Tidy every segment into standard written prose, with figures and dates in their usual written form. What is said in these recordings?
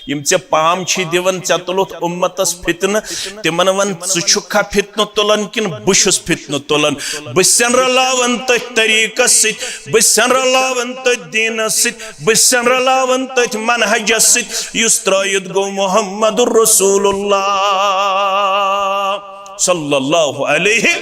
यम चे पाम छी दिवन चे तुलुत उम्मतस फितन तिमन वन छुखा फितन तुलन किन बुशुस फितन तुलन बसन रलावन तथ तरीकस सित बसन रलावन तथ दीनस सित बसन रलावन तथ मनहजस सित युस त्रयित गो मुहम्मदुर रसूलुल्लाह सल्लल्लाहु अलैहि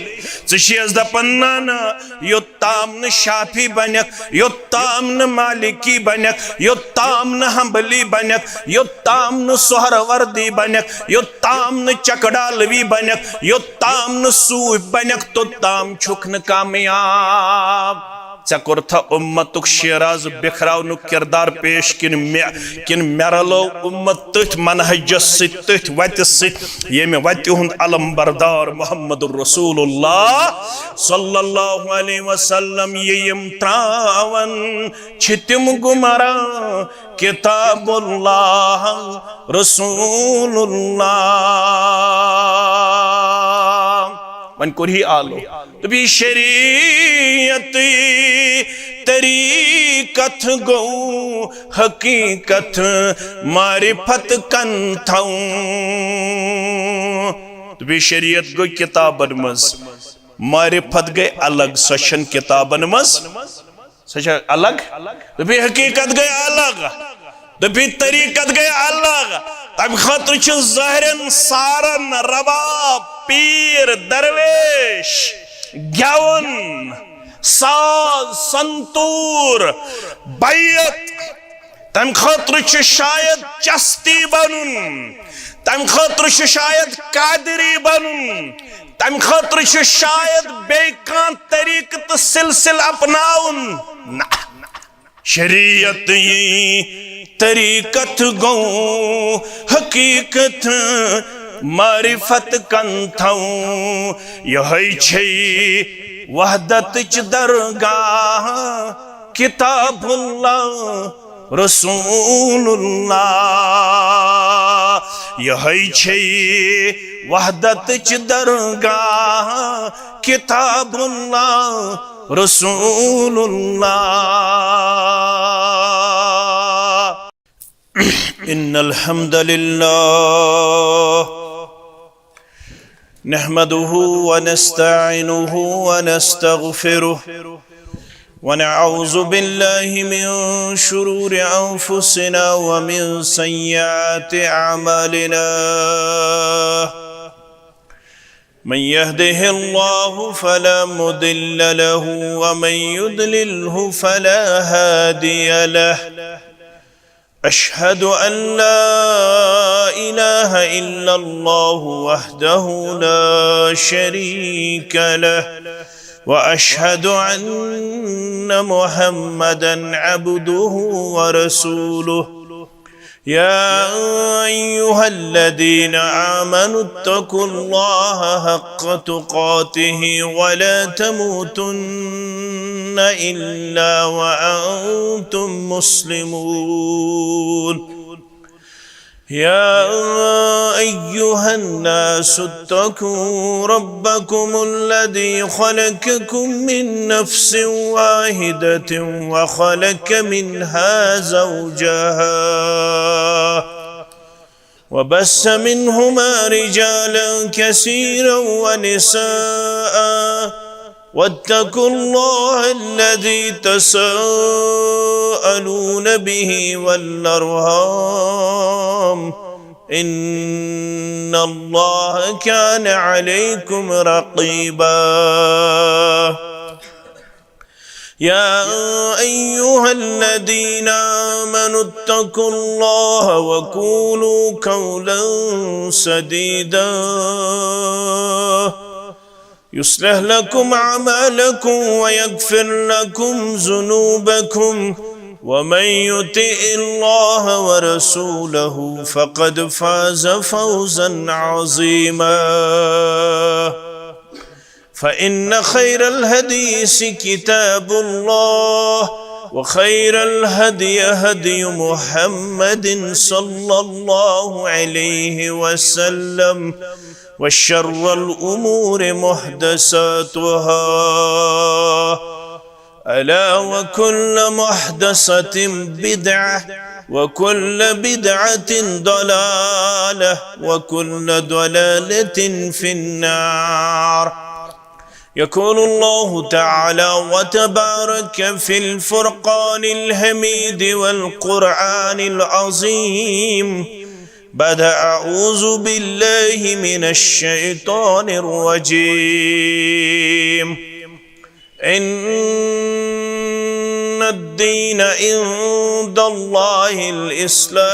ज़िश दपन्ना योत्ताम न शाफी बनक योत्ताम न मालिकी बनक योत्ताम न हंबली बनक योत्ताम न सोहरवर्दी बनक योत्ताम न चकडालवी बनक योत्ताम न सूफ बनक तोत्ताम छुक न कामयाब चकुर्था उम्मतुक शिराज बिखरावनु किरदार पेश किन मेरलो उम्मत तथ मनहजस सित तथ वत सित येमे वत हुंद अलम बरदार मुहम्मदुर रसूलुल्लाह सल्लल्लाहु अलैहि वसल्लम यम त्रावन छितिम गुमरा किताबुल्लाह रसूलुल्लाह मन कुरही आलो तो भी शरीयत तरीकत गो हकीकत मारिफत कंथौ तो भी शरीयत गो किताबन मज मारिफत गए अलग सशन किताबन मज सच अलग तो भी हकीकत गए अलग तो भी तरीकत गए अलग तब खतर ज़ाहिरन सारन रबाब पीर दरवेश ग्यावन साज संतूर बैत तम खतर शायद चस्ती बनन तम खतर शायद कादरी बनन तम खतर शायद बेकान तरीक तो सिलसिल अपनाउन ना शरीयत तरीकत गो हकीकत मारिफत कंथौ यही छै वहदत च दरगाह किताबुल्लाह रसूलुल्लाह यही छै वहदत च दरगाह किताबुल्लाह रसूलुल्लाह इन्नल हम्दुलिल्लाह नहमदुहु व नस्तईनुहु व नस्तगफिरुहु व नऊज़ु बिल्लाहि मिन शुरूरि अंफुसिना व मिन सय्यिआति अअमालिना मन यहदिहिल्लाहु फला मुदिल्ल लहु व मन युद्लिल्हु फला हादिय लहु अशहदु अन ला इलाहा इल्लल्लाहु वहदहु ला शरीक लहु व अशहदु अन्न मुहम्मदन अब्दुहु व रसूलुहु या अय्युहल्लज़ीना आमनुत्तकुल्लाह हक़्क़ तुक़ातिहि व ला तमूतुन्न इल्ला व अंतुम मुस्लिमून या अय्युहन्नासुत्तकू रब्बकुमुल्लज़ी ख़लक़कुम मिन नफ़्सिन वाहिदतिन व ख़लक़ मिन्हा ज़ौजहा व बस्स मिन्हुमा रिजालन कसीरन व निसाअ वत्तकुल्लाह अल्लज़ी तसाअलून बिही वल अर्हाम इन्नल्लाह कान अलैकुम रक़ीबा या अय्युहल्लज़ीना आमनुत्तकुल्लाह व क़ूलू क़ौलन सदीदा युस्लिह लकुम अमालकुम व यग़फ़िर लकुम ज़ुनूबकुम व मन युतिइल्लाह व रसूलहु फ़क़द फ़ाज़ फ़ौज़न अज़ीमा फ़इन्न ख़ैरल हदीस किताबुल्लाह व ख़ैरल हदी हदी मुहम्मदिन सल्लल्लाहु अलैहि वसल्लम व शर्रल उमूर मुहदसातुहा अला व कुल्ल मुहदसतिन बिदअह وكل بدعة ضلالة وكل ضلالة في النار. يقول الله تعالى وتبارك في الفرقان الحميد والقرآن العظيم بعد أعوذ بالله من الشيطان الرجيم. إن الدين عند الله الإسلام.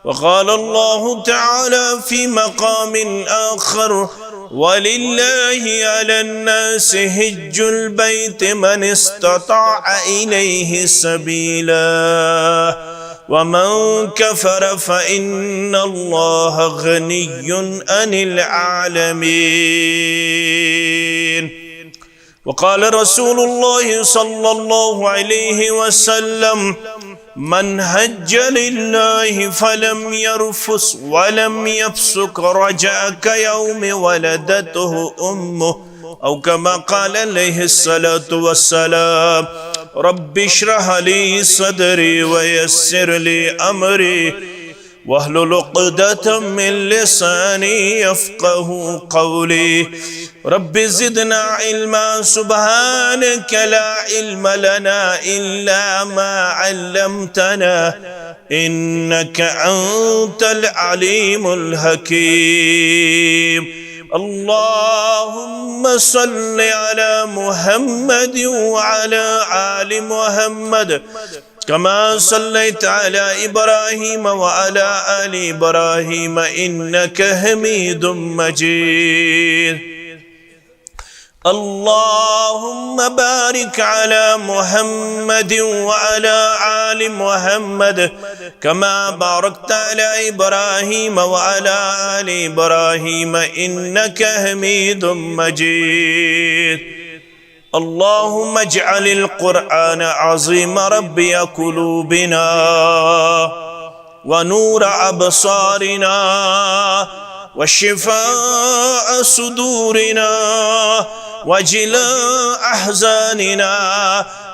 وقال الله تعالى في مقام آخر ولله على الناس حج البيت من استطاع إليه سبيلا ومن كفر فإن الله غني عن العالمين. وقال رسول الله صلى الله عليه وسلم من هج لله فلم يرفث ولم يفسق رجع كيوم ولدته أمه أو كما قال عليه الصلاة والسلام. رب اشرح لي صدري ويسر لي أمري واحلل عقدة من لساني يفقه قولي. رب زدنا علما سبحانك لا علم لنا إلا ما علمتنا إنك أنت العليم الحكيم. اللهم صل على محمد وعلى آل محمد كما صليت على إبراهيم وعلى آل إبراهيم إنك حميد مجيد. اللهم بارك على محمد وعلى آل محمد كما باركت على إبراهيم وعلى آل إبراهيم إنك حميد مجيد. اللهم اجعل القرآن عظيم ربي قلوبنا ونور أبصارنا وشفاء صدورنا وجلاء أحزاننا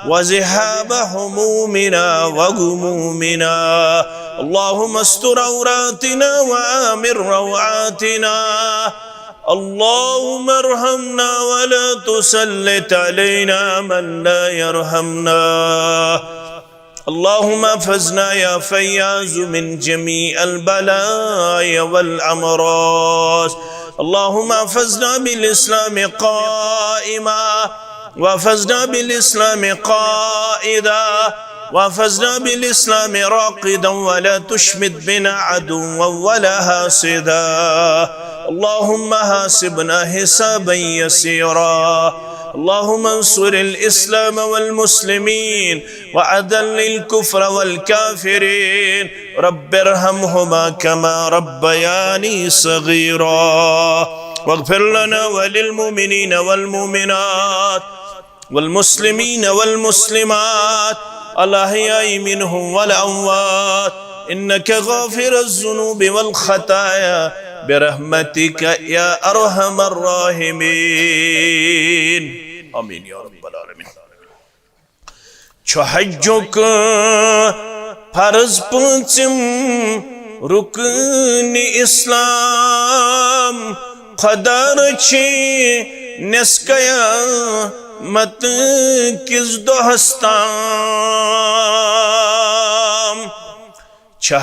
وذهاب همومنا وغمومنا. اللهم استر عوراتنا وآمن روعاتنا. اللهم ارحمنا ولا تسلط علينا من لا يرحمنا. اللهم احفظنا يا فياض من جميع البلايا والأمراض. اللهم احفظنا بالإسلام قائما واحفظنا بالإسلام قائدا واحفظنا بالإسلام راقدا ولا تشمت بنا عدوا ولا حاسدا. اللهم حاسبنا حسابا يسيرا. اللهم انصر الإسلام والمسلمين وأذل الكفر والكافرين. رب ارحمهما كما ربياني صغيرا. واغفر لنا وللمؤمنين والمؤمنات والمسلمين والمسلمات الأحياء منهم والأموات إنك غافر الذنوب والخطايا برحمتك يا أرحم الراحمين. آمين يا رب العالمين. حجك فرض پانچم رکن اسلام خدار چی نسکیا مت کس دوستام.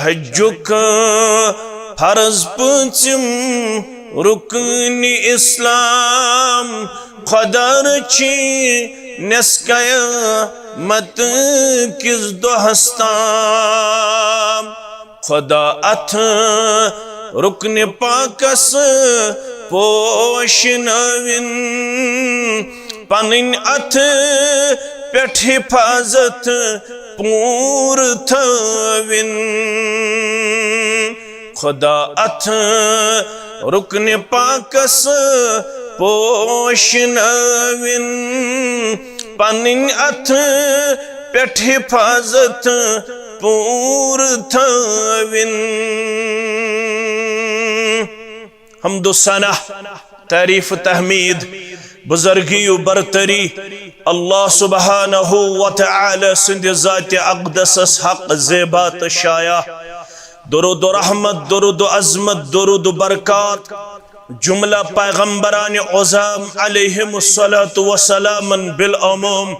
حجك فرض پانچم رکن اسلام خدار چی نسکیا مت کس دوستام. خدا اتھ رکن پاکس پوشنوین پنن اتھ پیٹھ حفاظت پور تھوین. خدا اتھ رکن پاکس پوشنوین پنن اتھ پیٹھ حفاظت پور تھوین. حمد و ثنا تعریف تحمید بزرگی و برتری अल्लाह सुब्हानहु व तआला सिंध ज़ात अक़दस हक़ ज़ेबात शाया दुरूद रहमत दुरूद अज़मत दुरूद बरकात जुमला पैगम्बरान उज़ाम अलैहिमुस्सलातु वस्सलाम बिल अमूम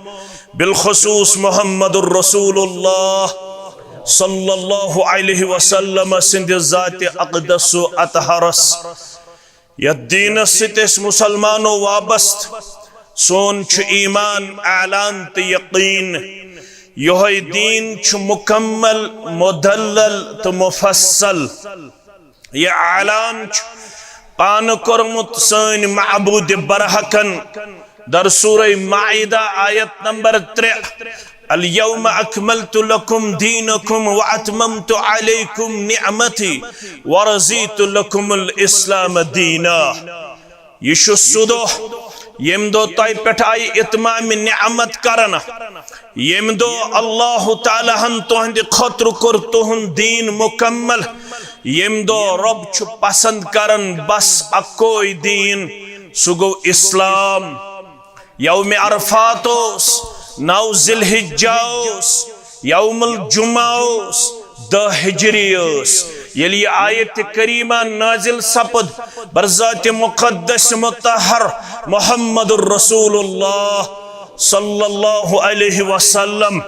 बिलखुसूस मुहम्मदुर रसूलुल्लाह सल्लल्लाहु अलैहि वसल्लम सिंध ज़ात अक़दस अतहरस यह दीन सित मुसलमानो वाबस्त सोन छु ईमान ऐलान तो यकीन यह दीन छु मुकम्मल मुदल्लल तो मुफस्सल यह ऐलान छु पान कोरमुत सन माबूद बरहकन दर सूरह माइदा आयत नंबर 3 अल-यौम अकमलतु लकुम दीनकुम व अतममतु अलैकुम निअमती व रज़ीतु लकुमुल इस्लाम दीना। यह सुदो यम दो तय पे आई इतमाम निअमत करना यम दो अल्लाह ताला हन तुहंद खतर कर तुहन दीन मुकम्मल यम दो रब छु पसंद करन बस अकोई दीन सु गो इस्लाम। यौम अरफातोस 9 ज़िलहिज्जाओस यौमुल जुमाओस 10 हिजरियोस यली आयत करीमा नाजिल सपद बरज़ात मुक़द्दस मुत्तहर मुहम्मदुर रसूलुल्लाह सल्लल्लाहु अलैहि वसल्लम।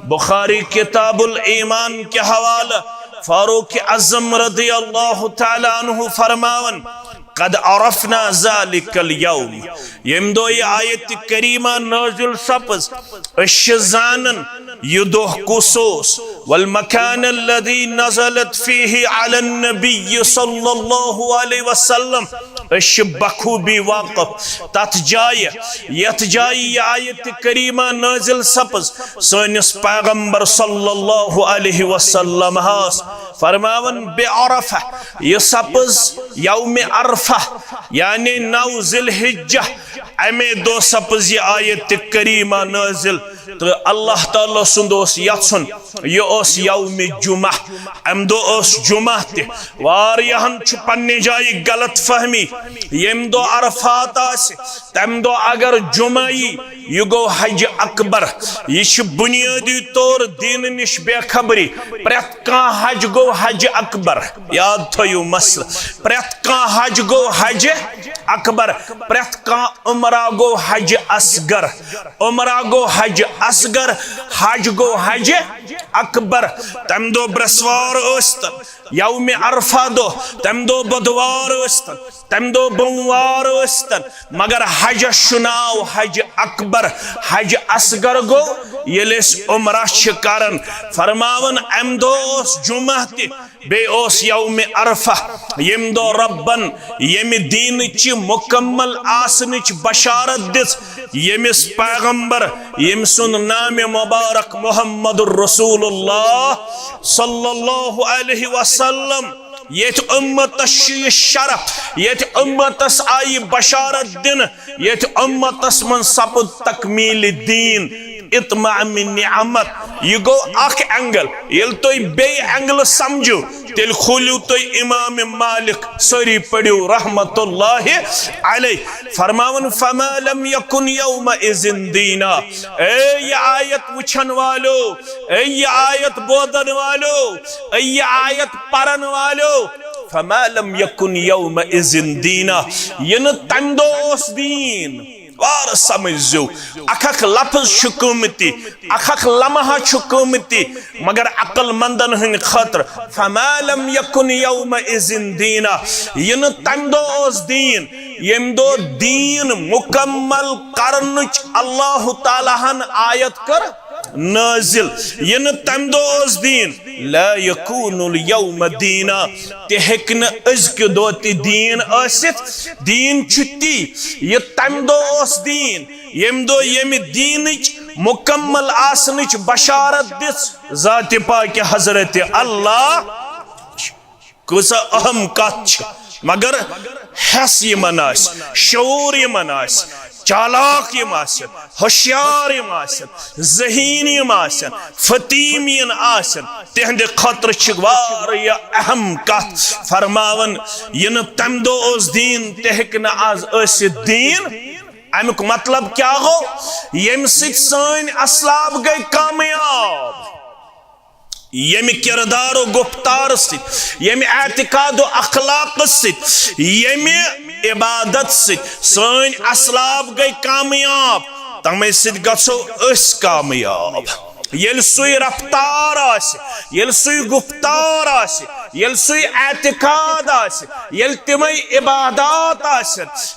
बुखारी किताबुल ईमान के हवाला फारूक आज़म रज़ियल्लाहु ताला अन्हु फरमावन कद अरफना ज़ालिकल यौम यम दो ये आयत करीमा नाजिल सपज अशज़ानन युदोह कुसोस वल मकान अल्लज़ी नज़लत फ़ीही अलन नबी सल्लल्लाहु अलैहि वसल्लम अश बखूबी वाक़िफ़ तथ जाय यथ जाय ये आयत करीमा नाजिल सपज सनिस पैगंबर सल्लल्लाहु अलैहि वसल्लम हास फरमावन बे अरफा ये सपज यौम अरफा यानी 9 ज़िलहिज्जा अमे दो सपज ये आयत करीमा नाजिल तो अल्लाह ताला सुंदोस यत्सुन यह यौम जुमा अम दो जुमा ते वारियाहन छु पन्ने जाय गलत फहमी यम दो अरफात आसे तम दो अगर जुमा यह गो हज अकबर यह बुनियादी तौर दीन निश बेखबरी प्रत कां हज गो हज अकबर याद थयो मसल प्रत कां हज गो हज अकबर प्रत कां उमरा गो हज असगर उमरा गो हज असगर हज गो हज अकबर तम दो ब्रसवार ओस्तन यौम अरफा दो तम दो बुधवार ओस्तन तम दो बमवार ओस्तन मगर हज शुनाव हज अकबर हज असगर गो यलिस उमरा करन फरमावन अम दो जुमा ते बे ओस यौम अरफा यम दो रब्बन यम दीन च मुकम्मल आसनिच बशारत दिस यमिस पैगंबर यम सुन नाम मुबारक मुहम्मदुर रसूलुल्लाह सल्लल्लाहु अलैहि वसल्लम येत उम्मतस शरफ येत उम्मतस आई बशारत दिन येत उम्मतस मन सपद तकमील दीन इत्माम निअमत यह गो अख एंगल येल तो बे एंगल समझो तेल खोलियो तो इमाम मालिक सरी पढ़ियो रहमतुल्लाहि अलैह फरमावन फमा लम यकुन यौम इज़िन दीना। ए ये आयत वुछन वालो ए ये आयत बोधन वालो ए ये आयत परन वालो फमा लम यकुन यौम इज़िन दीना यन तम दोस दीन वार समझो अखक लफ्ज शुकुमती अखक लम्हा शुकुमती मगर अकल मंदन हन खतर फमा लम यकुन यौम इज़िन दीना यन तम दोस दीन यम दो दीन मुकम्मल करनुच अल्लाह ताला हन आयत कर नाजिल यन तम दोस दीन ला यकूनुल यौम दीना ते हेकन अज़क दो ते दीन आसित दीन छुट्टी ये तम दोस दीन यम दो यम दीनिच मुकम्मल आसनिच बशारत दिस ज़ात पाक हज़रत अल्लाह कुछ अहम कथ मगर हस यमन आस शऊर यमन आस चालाक यम आसन होशियार यम आसन ज़हीन यम आसन फतीम यन आसन तिहंदे खतर छ वारियाह अहम कथ फरमावन यन तम दो ओस दीन ते हेक न आज असित दीन अमुक मतलब क्या हो यम सन असलाफ गई कामयाब यम किरदार गुफ्तार यम एतिकाद अखलाक यम इबादत सन असलाफ गई कामयाब तमें गो कामयाब येल सुई रफ्तार येल सुई गुफ्तार येल सुई एतिकाद येल तिमय इबादत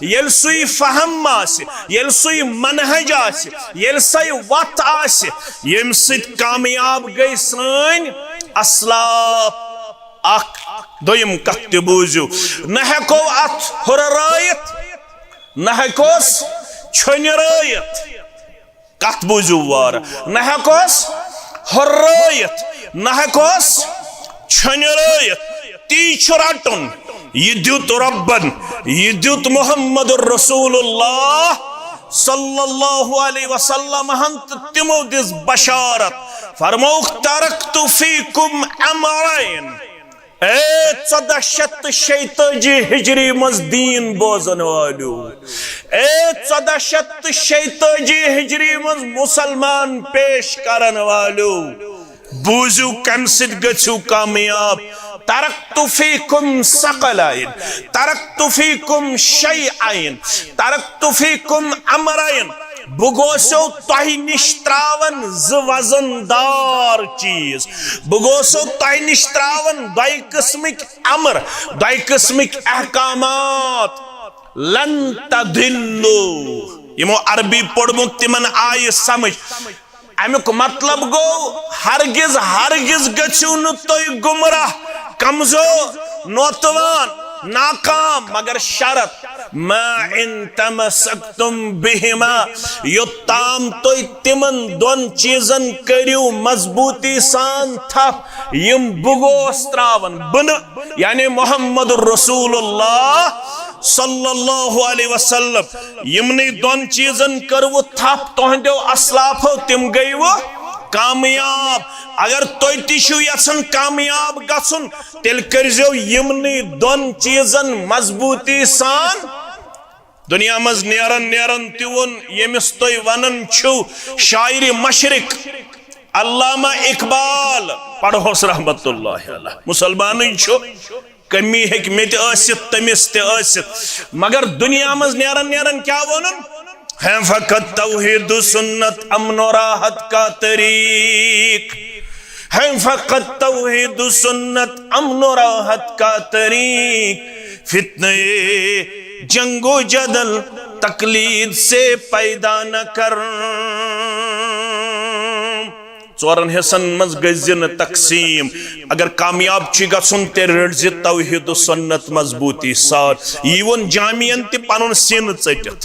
येल सुई फहम येल सुई मनहज येल सई वत यम कामयाब गई सन असलाफ अख दोयम कत बूझू न हेको अथ हुर्रायत न हेकोस छुनरायत कत बूझू वार न हेकोस हुर्रायत न हेकोस छुनरायत ती रटन यह दुत रब्बन यह दुत मुहम्मद रसूलुल्लाह सल्लल्लाहु अलैहि वसल्लम हम तिमो दिस बशारत फरमौख तरक्तु फीकुम अमरैन 1446 हिजरी मज दीन बोजन वालू 1446 हिजरी मज मुसलमान पेश करन वालू बूझू कम गु कामयाब तरक्तु फीकुम सकलाइन तरक्तु फीकुम शैअइन तरक्तु फीकुम अमरैन बगोसो तह निश त्रावन ज वजनदार चीज बगोसो तह निश त्रावन दय किस्मिक अमर दय किस्मिक अहकामात लन तदिल्लु यमो अरबी पढ़मुक तिमन आय समझ अमुक मतलब गो हरगिज हरगिज गछू न तुय गुमराह कमजोर नौतवान नाकाम मगर शरत मा इन तमसक्तुम बिहिमा योत्ताम तुय तिमन दोन चीजन करियो मजबूती सान थप यम बुगोस त्रावन बन यानी मोहम्मद रसूलुल्लाह सल्लल्लाहु अलैहि वसल्लम यमने दोन चीजन करवो थप तोहंदो असलाफो तिम गई वो कामयाब अगर तुय तिशु यसन कामयाब गसुन तेल करजो यमने दोन चीजन मजबूती सान दुनिया मज नेरन नेरन तिवन यमिस तुय वनन छु शायरी मशरिक अल्लामा इकबाल पढ़ोस रहमतुल्लाह अलैह मुसलमान छु कमी हेक में तमिस मगर दुनिया मज नेरन नेरन क्या वनन है फकत तौहीद सुन्नत अमन और राहत का तरीक है फकत तौहीद सुन्नत अमन और राहत का तरीक फितने जंगो जदल तकलीद से पैदा न कर चोरन हिस्सन मज गजिन तकसीम अगर कामयाब गुन ते रज तौहीद सुन्नत मजबूती साथ यीवन जामियन ते पनुन सिन चटित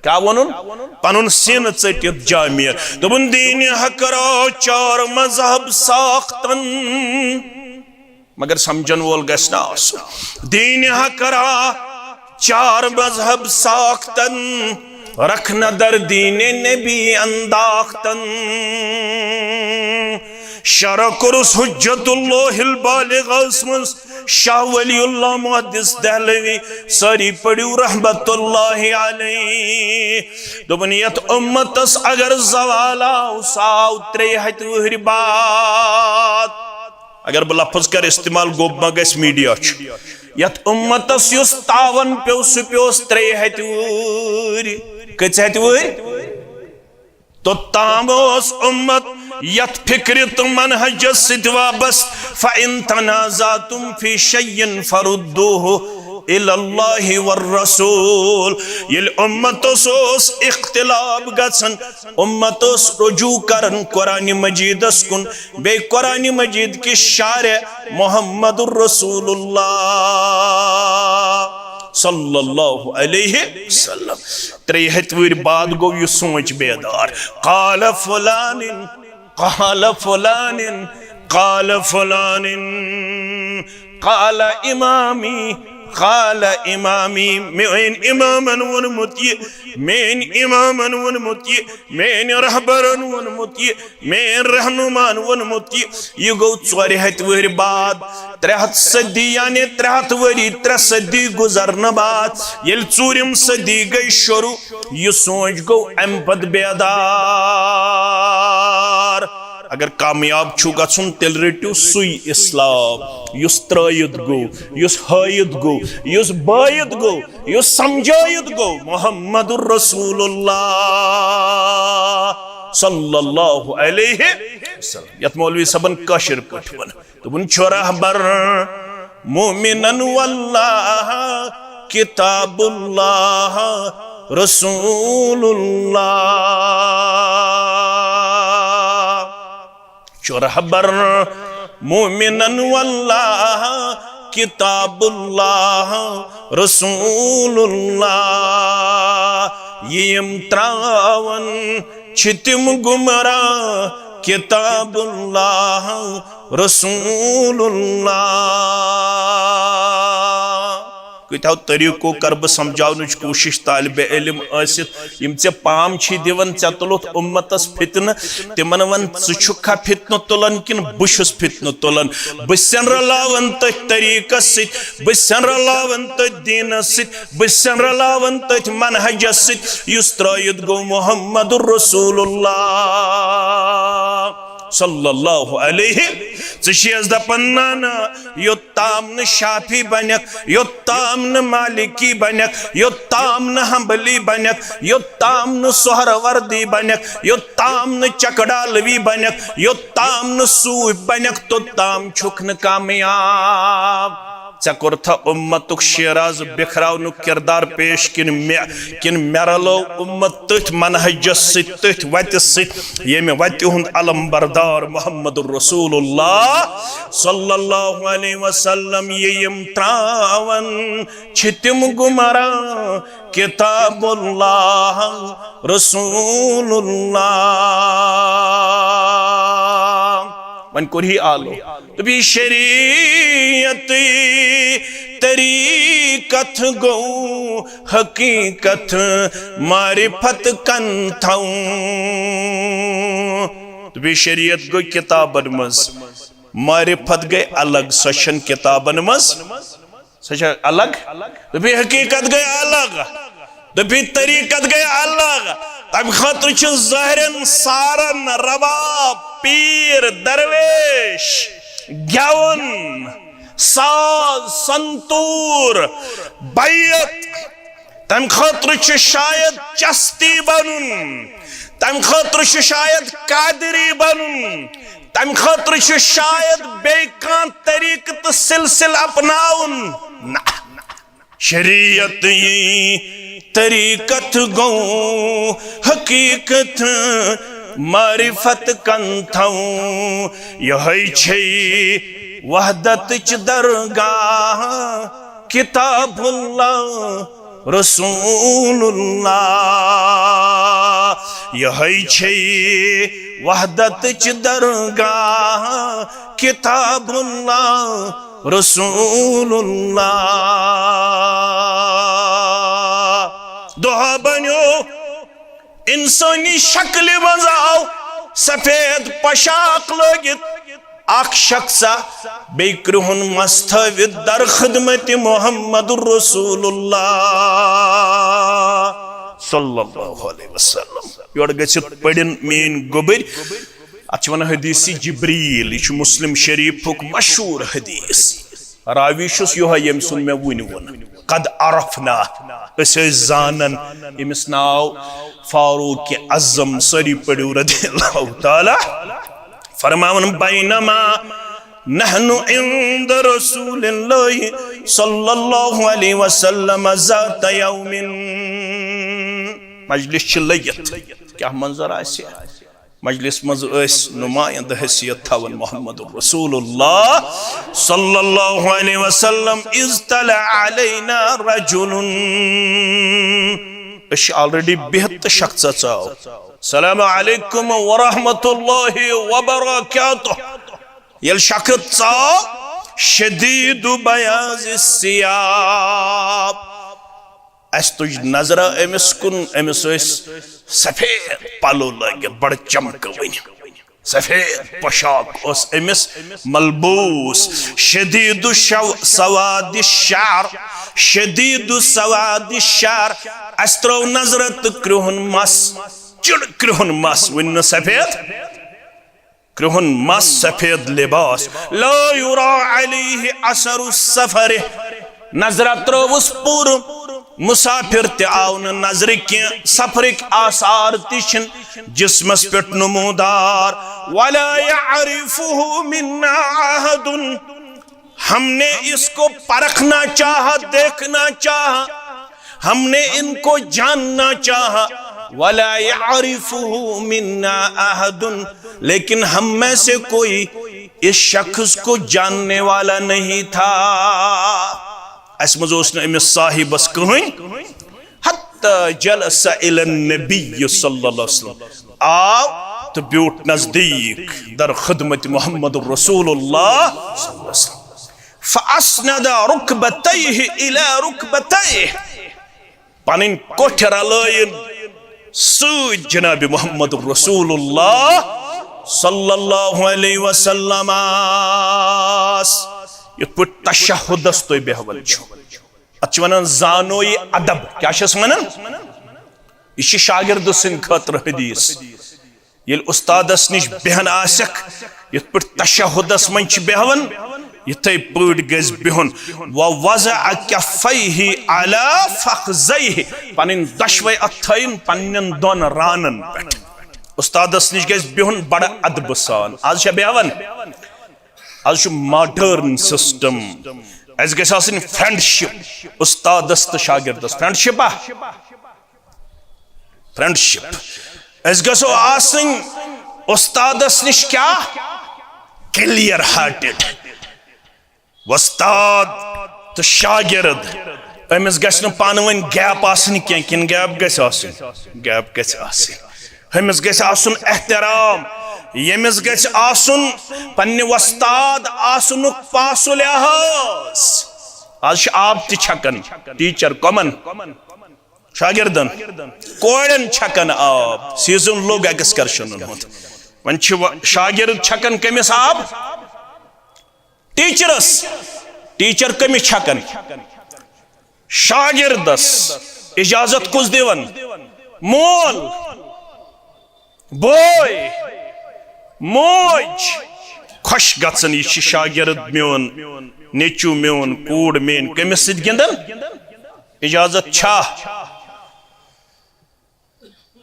क्या वनुन पनुन सिन चटित जामिया दोपन दीन हकरा चार मजहब साख्तन मगर समझन वोल गस ना आसुन दीन हकरा चार मजहब साख्तन रखना दर दीन नबी अंदाख्तन शरकुरुस हुज्जतुल्लाहिल बालिग़ शाह वलीउल्लाह मुहद्दिस दहलवी सारी पढ़ू रहमतुल्लाहि अलैहि दोपन यत उम्मतस अगर ज़वाला साव 3 बात अगर बह लफ्ज कर इस्तेमाल गोब मा गस मीडिया यत उम्मतस युस तावन पे सह पे 3 कच तो तामोस उम्मत यत फिक्र तुम मनहज सिद वाबस्त फ़इन तनाज़ातुम फी शय्इन फरुद्दूहु इलल्लाहि वर रसूल ये उम्मतोस इख्तिलाफ गसन उम्मतोस रुजू करन कुरान मजीदस कुन बे कुरान मजीद की शारे मुहम्मदुर रसूलुल्लाह सल्लल्लाहु अलैहि वसल्लम 3 बाद गो यह सोच बेदार काल फलानिन काल फलानिन काल फलानिन काल इमामी قال इमामी मेन इमामन वोनमुत ये मेन इमामन वोनमुत ये मेन रहबरन वोनमुत ये मेन रहनुमान वोनमुत ये गो 400 वहर बाद 300 सदी यानी 300 वरी 3 सदी गुजरन बाद येल 4 सदी गई शुरू ये सोच गो अम पद बेदार अगर कामयाब छु गछुन तेल रटियो सुई इस्लाम युस त्रयित गो युस हायित गो युस बायित गो युस समझायित गो मुहम्मदुर रसूलुल्लाह सल्लल्लाहु अलैहि वसल्लम यत मौलवी सबन काशिर पठ वन तुबन छोरा बर मोमिनन वल्लाह किताबुल्लाह रसूलुल्लाह चोरहबर मोमिनन वल्लाह किताबुल्लाह रसूलुल्लाह यम त्रावन छितिम गुमरा किताबुल्लाह रसूलुल्लाह कताव तरीको कर बह समझावन कोशिश तालिब इल्म यम चे पाम दिवन चे तुलुत उम्मतस फितन तिमन वन ज़ुखा फितन तुलन किन बुशुस फितन तुलन बसन रलावन तथ तरीकस सित बसन रलावन तथ दीनस सित बसन रलावन तथ मनहजस सित युस त्रयित गो मुहम्मदुर रसूलुल्लाह सल्लल्लाहु अलैहि ज़ियज़ दपन नाना योत्ताम न शाफी बनक योत्ताम न मालिकी बनक योत्ताम न हंबली बनक योत्ताम न सोहरवर्दी बनक योत्ताम न चकड़ालवी बनक योत्ताम न सूफ बनक तो ताम छुक न कामयाब चकुर्था उम्मतुक शिराज बिखरावन किरदार पेश किन मेरलो उम्मत तथ मनहजस सित तथ वत सित येमे वत हुंद अलम बरदार मुहम्मदुर रसूलुल्लाह सल्लल्लाहु अलैहि वसल्लम यम त्रावन छितिम गुमरा किताबुल्लाह रसूलुल्लाह मन कुरही आलो तो भी शरीयत तरीकत गो हकीकत मारिफत कंथौ तो भी शरीयत गो किताबन मज मारिफत गए अलग सशन किताबन मज सच अलग तो भी हकीकत गए अलग तो भी तरीकत गए अलग तब खतर ज़ाहिरन सारन रबाब पीर दरवेश ग्यावन साज संतूर बैत तम खतर शायद चस्ती बनून तम खतर शायद कादरी बनून तम खतर शायद बेकान तरीक तो सिलसिल अपनाउन ना शरीयत तरीकत गो हकीकत मारिफत कंथौ यही छे वहदत च दरगाह किताबुल्लाह रसूलुल्लाह यही छे वहदत च दरगाह किताबुल्लाह रसूलुल्लाह दोहा बनो इंसानी शक्ल मज आव सफेद पशाक लगित अख शख्सा बे कृहुन मस्तविद दर खिदमत मुहम्मदुर रसूलुल्लाह सल्लल्लाहु अलैहि वसल्लम योर गछित पड़िन मेन गोबर अच वन हदीस जिब्रील यह मुस्लिम शरीफुक मशहूर हदीस रावी यो यम सुन मे वन वोन कद अरफना जानन इमिस नाव फारूक अज़म सरी पड़ो रदियल्लाहु ताला फरमावन बैनमा नहनु इंद रसूलिल्लाह सल्लल्लाहु अलैहि वसल्लम ज़ात यौमिन मजलिस लगित क्या मंजर आसे मजलिस मज नुमाइंद हैसियत थवन मुहम्मदुर रसूलुल्लाह सल्लल्लाहु अलैहि वसल्लम इज़तला अलैना रजुलुन ऑलरेडी बेहत शख्स चाव सलाम अलैकुम व रहमतुल्लाहि व बरकातुहु यल शख्स चाव शदीदु बयाज़ सियाब। अस तुझ नजर अमिस कुन, अमिस सफेद पलो लगे बड़ चमक वन, सफेद पोशाक अमिस मलबूस। शदीदु सवाद शार, शदीदु सवाद शार। अस त्रो नजर तो क्रुहन मस, चिड़ क्रुहन मस वन सफेद क्रुहन मस सफेद लिबास। ला युरा अलैहि असरु सफर, नजर त्रोवस पूर मुसाफिर ते आव न नजर के सफरिक आसार तिशन जिस्मस पे नमूदार। वला यअरिफुहु मिन्ना अहदुन, हमने इसको परखना चाहा, देखना चाहा, हमने इनको जानना चाहा। वला यअरिफुहु मिन्ना अहदुन, लेकिन हम में से कोई इस शख्स को जानने वाला नहीं था। अस मज अमिस साहिबस कहीं हत्ता जलसा इलन नबी सल्लल्लाहु अलैहि वसल्लम, आव तो ब्यूट नजदीक दर खिदमत मोहम्मद रसूलुल्लाह सल्लल्लाहु अलैहि वसल्लम। फअस्नद रुकबतैहि इला रुकबतैहि, पनिन कोठर लायन सूद जनाब मोहम्मद रसूलुल्लाह सल्लल्लाहु अलैहि वसल्लम युत पे तशहुदस तो बेहवल अत वन जानोई अदब। क्या वन यह शागिर्द सिंद खतर हदीस, ये उस्तादस निश बेहन आसक युत पे तशहुदस मन बेहवन इथे पट गज बिहुन। व वज़अ कफ़ैहि अला फ़ख़्ज़ैहि, पनिन दशवे अथन पन्न दोन रानन पे उस्तादस निश गज बिहुन बड़ अदब सान। आज बेहवन, आज मॉडर्न सिस्टम, अस गई फ्रेंडशिप उस्तादस तो शागिर्दस, फ्रेंडशिप फ्रेंडशिप अस गो उस्तादस निश क्या क्लियर हार्टेड। उस्ताद तो शागिर्द अमिस गि पान वन गैप आसन किन गैप गैप गमिस गन एहतराम, यमिस गन पन्ने वस्ताद आसनुक पास लिहाज। आज आब तकन टीचर कमन शागिर्दन कोड़न छकन आब, सीजन लोग एक्सकर्शन वन शागिर्द छकन कमिस आब टीचरस, टीचर कमिस छकन शागिर्दस। इजाजत कुछ दिवन मोल बोय मोज खुश गसन यह शागिर्द मोन नेचू मोन कूड़ मेन कमिस सत गिंदन इजाजत छा।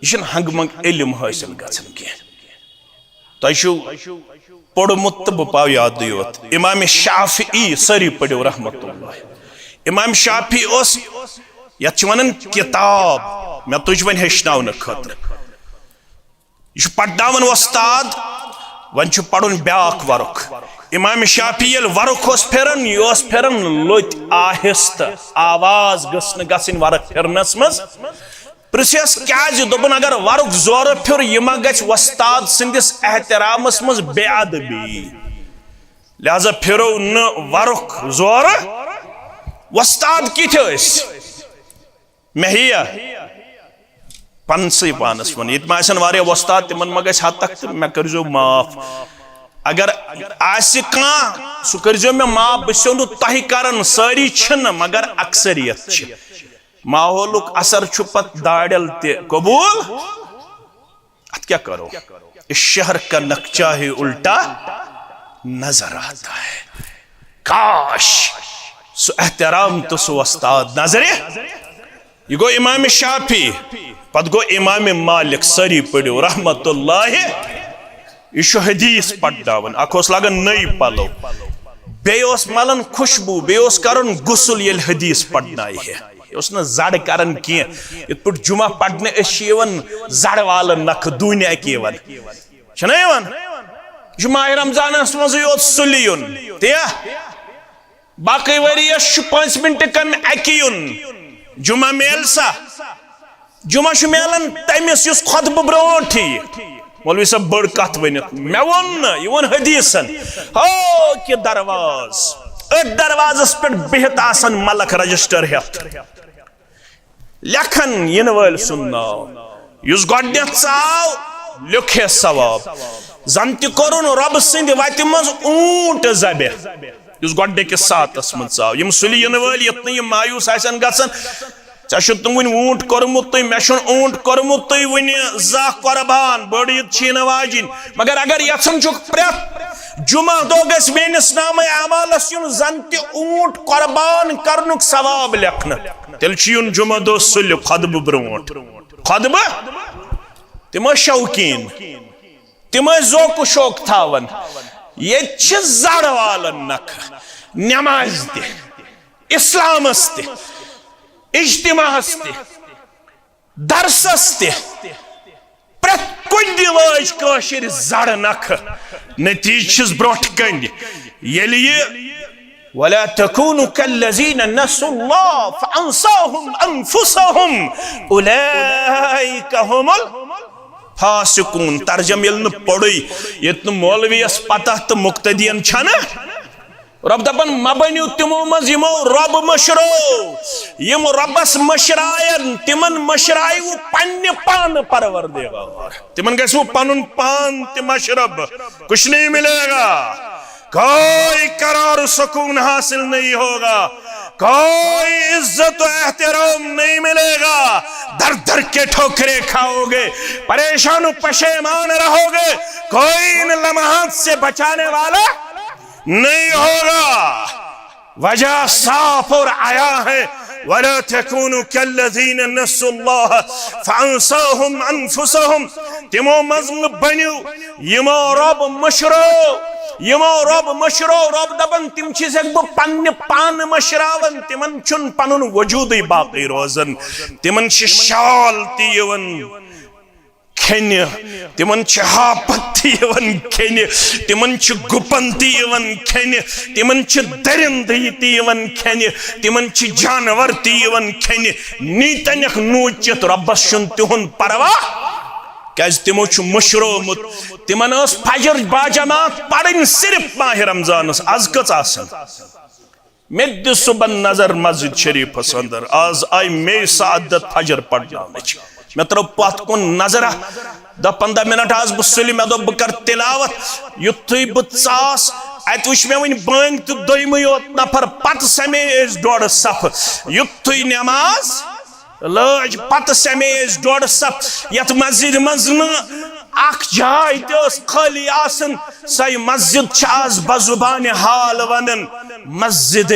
यह हंग मंग इल्म हासिल गसन कह तु पोड़मुत तो बह पाव याद योत। इमाम शाफी सारी पढ़ो रहमतुल्लाह। इमाम शाफी ये वन किताब मे तुझ वन हेचन खतर यह पढ़ावन वस्ताद वन पढ़न ब्याक वरुक। इमाम शाफी ये वरुक फिरन यह फिरन लोत आहिस्त आवाज गसन वरुक फिरनस मज प्रसिस क्या दोपन अगर वरुक जोर फिर यह मा गि वस्ताद सिंदिस एहतरामस मज बेअदबी, लिहाजा फिरो न वरुक जोर। वस्ताद किथ मेहिया पनसई पानस वन ये वारिया वस्ताद तिमन मा गि हद तक मे करजो माफ। अगर आसि कह सह करजो मे माफ, बह सो तह करन सारी छन मगर अक्सरियत छ। माहौलुक असर छु पत दाड़ल ते कबूल, अत क्या करो इस शहर का नक्शा ही उल्टा नजर आता है। काश सो एहतराम तो सो वस्ताद नजरे। यह गो इमाम शाफी, पत गो इमाम मालिक सारी पढ़ो रहमतुल्लाह। यह हदीस पढ़ावन अख लगन नई पलो बे मलन खुशबू बे करन गुसल ये हदीस पढ़नाई है। यह जड़ करन कह इत पे जुमा पढ़ने जड़ वाल नख दून अकन यह माह रमजान मज योत सुलियुन ते बाकी वरियस 5 मिनट कम अकन जुमा मेल सा जुमा मिलान तमिस खुतब ब्रोट मौलवी साहब बड़ कत वन मे वन हदीसन हो कि दरवाजस पे बिहत आसन मलक रजिस्टर हेत लेखन इन वल सुन नाव युस गोडनेथ आव लिखे सवाब जन तोरुन रब सिंद वत मज ऊंट जबे युस गोडनेकिस सातस मज आव यम सुलि इन वल यत न मायूस आसन गसन चे तुम वन ऊंट कोरमुत मे ऊंट कोरमुत वन जा कुर्बान बड़ ईद छी वाजिन मगर अगर यन प्रेत जुमा दो गस मेनिस नाम अमालस युन जन त ऊंट कुर्बान करनुक सवाब लेखन तेल युन जुमा दो सुल खुतब ब्रोट खुतब तिम शौकीन तिम जोक शौक थावन ये जड़ वालन नख नमाज त इस्लामस त इज्तिमास त दरसस त प्रत कुन दिलाज काशिर जड़ नख नतीज ब्रोट कन वला तकूनु कल्लज़ीना नसुल्लाह फअंसाहुम अनफुसहुम उलाइका हुमुल फासिकून तर्जम यल न पढ़ी यत मौलवियस पता तो मुक्तदियन छन रब दपन मबनियो तिमो मज यमो रब मशरो यम रबस मशरायन तिमन मशरायु पन्ने पान परवरदिगार तिमन गसु पनुन पान ते मशरब कुछ नहीं मिलेगा कोई करार सुकून हासिल नहीं होगा कोई इज्जत एहतराम नहीं मिलेगा दर दर के ठोकरे खाओगे परेशान पशेमान रहोगे कोई इन लम्हात से बचाने वाला नहीं होगा वजह साफ और आया है वला तकूनु कल्लज़ीना नसुल्लाह फअंसाहुम अनफुसहुम तिमो मज़म बन्यु यमो रब मशरो रब दबन तिम चीज पन्ने पान मशरावन तिमन चुन पनुन वजूद बाकी रोजन तिमन शाल तीवन खेन तिमन हापत खेन तिमन गुपन खेन तिमन दरिंदगी खेन तिमन जानवर खेन नीतनक नूचित रबस तिहुन परवाह क्या तिमो मशरोमुत तिमन फजर बाजमात पढ़न सिर्फ माह रमजान आज कच मे दि सुबह नजर मस्जिद शरीफस अंदर आज आई मे आदत फजर पढ़ना मे त्रो पत कुन नजरा 10-15 मिनट आज बह सुलि मे दोप बह कर तिलावत युथुई बह अत वुच मे वन बंग तो दोयमे योत नफर पत समे डोड़ सफ युथुई नमाज लाज पत समे डोड़ सफ यत मस्जिद मज अख जाय तस खाली आसन सही मस्जिद आज बजुबान हाल वनन मस्जिद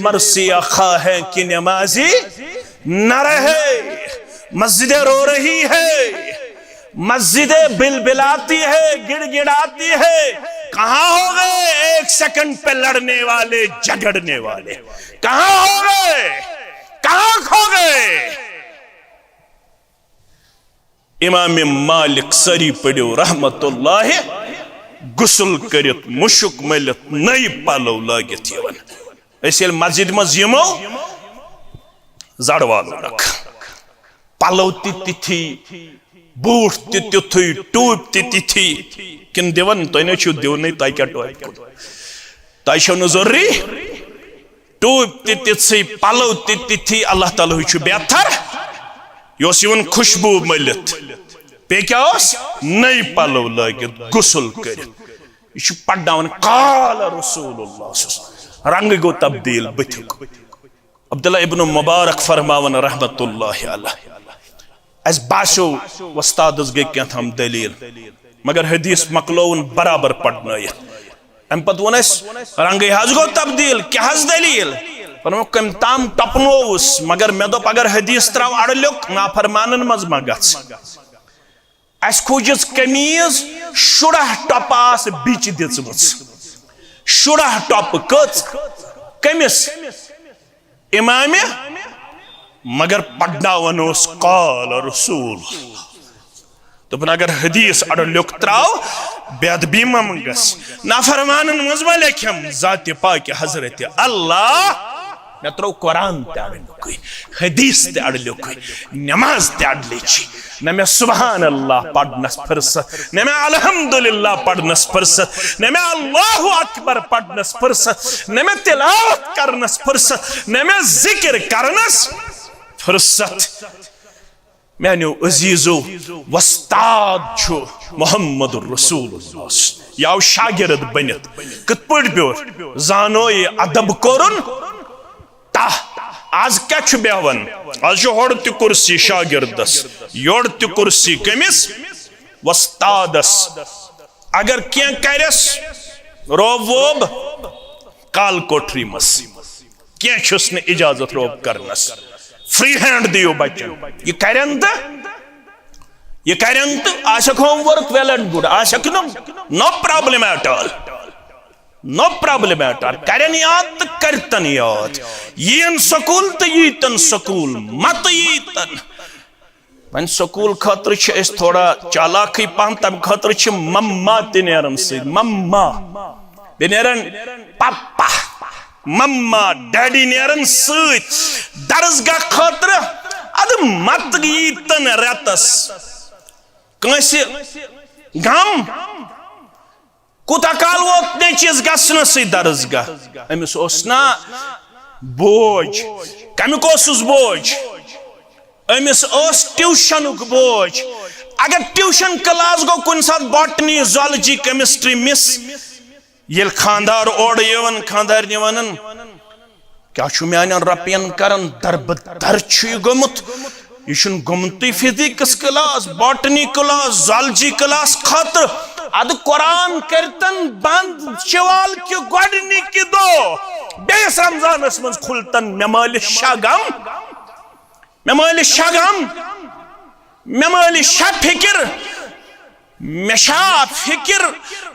मरसिया खा है कि नमाजी न रहे मस्जिद रो रही है मस्जिद बिलबिलाती है गिड़गिड़ाती है कहां हो गए 1 सेकंड पे लड़ने वाले झगड़ने वाले कहां हो गए कहां खो गए इमाम मालिक सरी पड़ो रहमतुल्लाह गुसल करित मुशुक मलित नई पलो लगित मस्जिद मज यमो जड़ वालो रख पलो तिथि बूट तिथि टूप तिथि किन दिवन तुम दिवन तुम क्या टोप तुम जरूरी टूप तिथि पलो तिथि अल्लाह ताला बेहतर यह खुशबू मलित पे क्या नई पलो लगित गुसल कर पढ़ान काल रसूलुल्लाह रंग गो तब्दील बुथुक अब्दुल्ला इब्न मुबारक फरमावन रहमतुल्लाह अलैह अस बासो वस्तादस गई क्या थम दलील मगर हदीस मकलोन बराबर पढ़ना अम पत वन रंग हज गो तब्दील क्या दलील कम ताम टपनोस मगर मे दोप अगर हदीस त्राव अड़ल्युक नाफरमानन मज मा गछ अस खोजस कमीज शुरह टप आस बिच दिचमस शुरह टप कच कमिस इमाम मगर पढ़ना वनोस काल रसूल दोपन अगर हदीस अड़ल्युक त्राव बेअदबी ममगस नाफरमानन मज मा लेखम जात पाक हजरत अल्लाह मे त्रो कुरान तड़लुक हदीस तड़लुक नमाज तड़लिच न मे सुबहान अल्लाह पढ़नस फुर्सत न मे अल्हम्दुलिल्लाह पढ़नस फुर्सत न मे अल्लाहु अकबर पढ़नस फुर्सत न मे तिलावत करनस फुर्सत न मे जिक्र करनस फुर्सत। मैंने अजीजो वस्ताद मोहम्मद रसूलुल्लाह याव शागिर्द बनित कत पड़ ब्योर जानो ये अदब कोरुन ता आज क्या बेहवन आज होड़ तु कुर्सी शागिर्दस योड़ तु कुर्सी कमिस वस्तादस अगर क्या करस रोब वोब काल कोठरी मस क्या छुस ने इजाजत रोब करनस फ्री हैंड दियो बच्चन ये करन तो आशक होमवर्क वेल एंड गुड आशक no problem at all no problem at all करन याद तो करतन याद यीन स्कूल तो यीतन स्कूल मत यीतन वन स्कूल खतर छ इस थोड़ा चालाकी पहन तब खतर छ मम्मा तिनेरन से मम्मा बिनेरन पापा मम्मा डैडी नेरन सत दरसगाह खतर अद मत यीतन रेतस कंस गम कुता काल वोत नचिस गसनस दरसगाह अमिस ना बोझ कमिक बोझ अमिस ट्यूशन बोझ अगर ट्यूशन क्लास गो कुन साथ बॉटनी जूलॉजी केमिस्ट्री मिस ये खानदार ओड यवन खानदार वन क्या मान रपियन करन दरबदर गुमुत यह गुमत physics class botany class zoology class खतर अद कुरान करतन बंद शवाल के गोडनिक दो बेस रमजानस मज खुलतन मे मालिस शागम मे मालिस शागम मे मालिस शा फिक्र मेशा फिक्र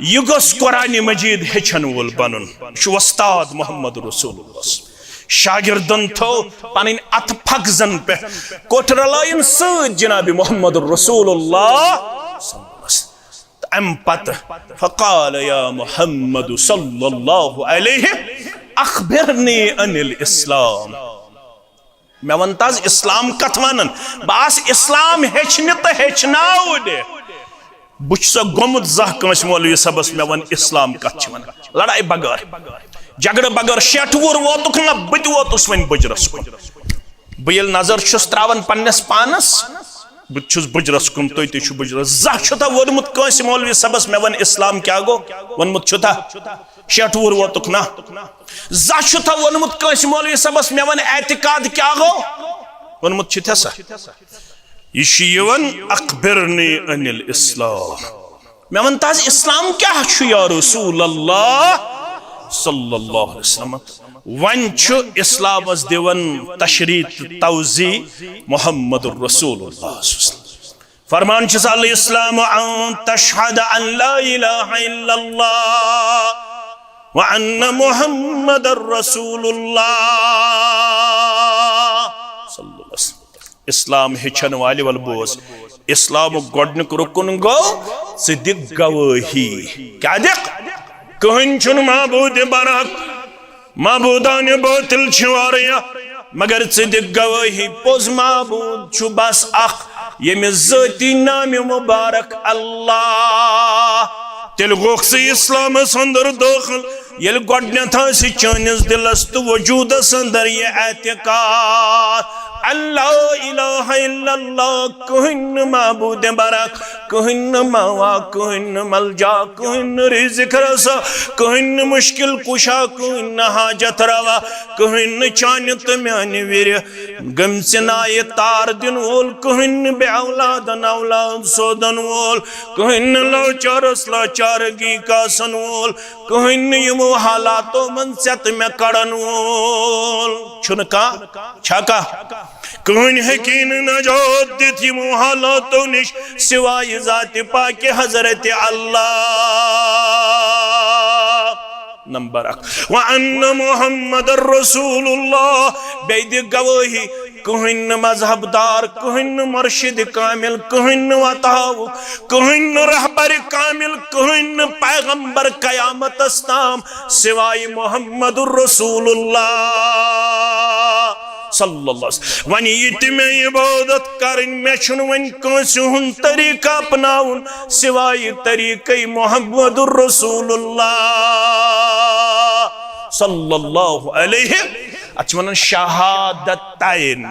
यह गोस कुरान मजीद हेचन वोल बनन वस्ताद मोहम्मद रसूलुल्लाह शागिर्दन थो पन अथ फगजन पे कोटरलाइन सत जनाब मोहम्मद रसूलुल्लाह अम पत फकाल या मोहम्मद सल्लल्लाहु अलैहि अखबिरनी अनिल इस्लाम मे वन तज इस्लाम कथ वनन बास इस्लाम हेचन तो हेचनाव दे बुछ गोमुत जह कंस मौलवी सबस मे वन इस्लाम कथ लड़ाई बगैर झगड़ बगैर 6 वुर वोतुक ना बत वोतुस वन बुजरस कुन बह नजर त्रावन पन्नस पानस बुझुस बुजरस कुन तुम तु बुजरस जह वोनमुत कंस मौलवी सबस मे वन इस्लाम क्या गो वोनमुत 6 वुर वोतुक ना जह वोनमुत कंस मौलवी सबस मे वन एतिकाद क्या गो वोनमुत सा यह अखबिरनी अनिल इस्लाम मे वन तज इस्लाम क्या या रसूल अल्लाह सल्लल्लाहु अलैहि वसल्लम वन इस्लामस दिवन तशरीह तौजी मोहम्मद रसूलुल्लाह फरमान अल इस्लाम अन तशहद अन ला इलाहा इल्लल्लाह व अन्न मुहम्मदर रसूलुल्लाह सल्लल्लाहु अलैहि वसल्लम इस्लाम हेचन वाले वल बोस इस्लाम गोडनुक रुकन गो सिद्दिक गवाही क्या देख कहन छुन माबूद बरक माबूदान बोतल छुआरिया मगर सिद्दिक गवाही पोज माबूद छु बस अख यमि ज़ाती नाम मुबारक अल्लाह तेल गोख से इस्लाम अंदर दाखिल ये गोडनथ चानिस दिलस तो वजूदस अंदर ये एतिकाद अल्लाह इलाहा इल्लल्लाह कहन माबूद बरक कहन मावा कहन मलजा कहन रिज़्क़ रसा कहन मुश्किल कुशा कहन हाजत रवा कहन चान तो म्यान वीर गमसनाय तार दिन वोल कहन बे औलादन औलाद सोदन वोल कहन लाचारस लाचारगी का सन वोल कहन यमो हालातो मन सत में कड़न वोल छुनका छका कहन हकीन नजात दिथि हालातों निश सिवाय ज़ात पाक हजरत अल्लाह नंबर व अन्न मुहम्मद रसूलुल्लाह बेद गवाही कहन मजहबदार कहन मुर्शिद कामिल कहन वताव कहन रहबर कामिल कहन पैगंबर कयामत अस्ताम सिवाय मुहम्मद रसूलुल्लाह सल्लल्लाहु अलैहि वसल्लम वन ये मे इबादत करन मे छुन वन कंस हुन तरीका अपनाउन सिवाय तरीके मुहम्मदुर रसूलुल्लाह सल्लल्लाहु अलैहि वसल्लम शहादतैन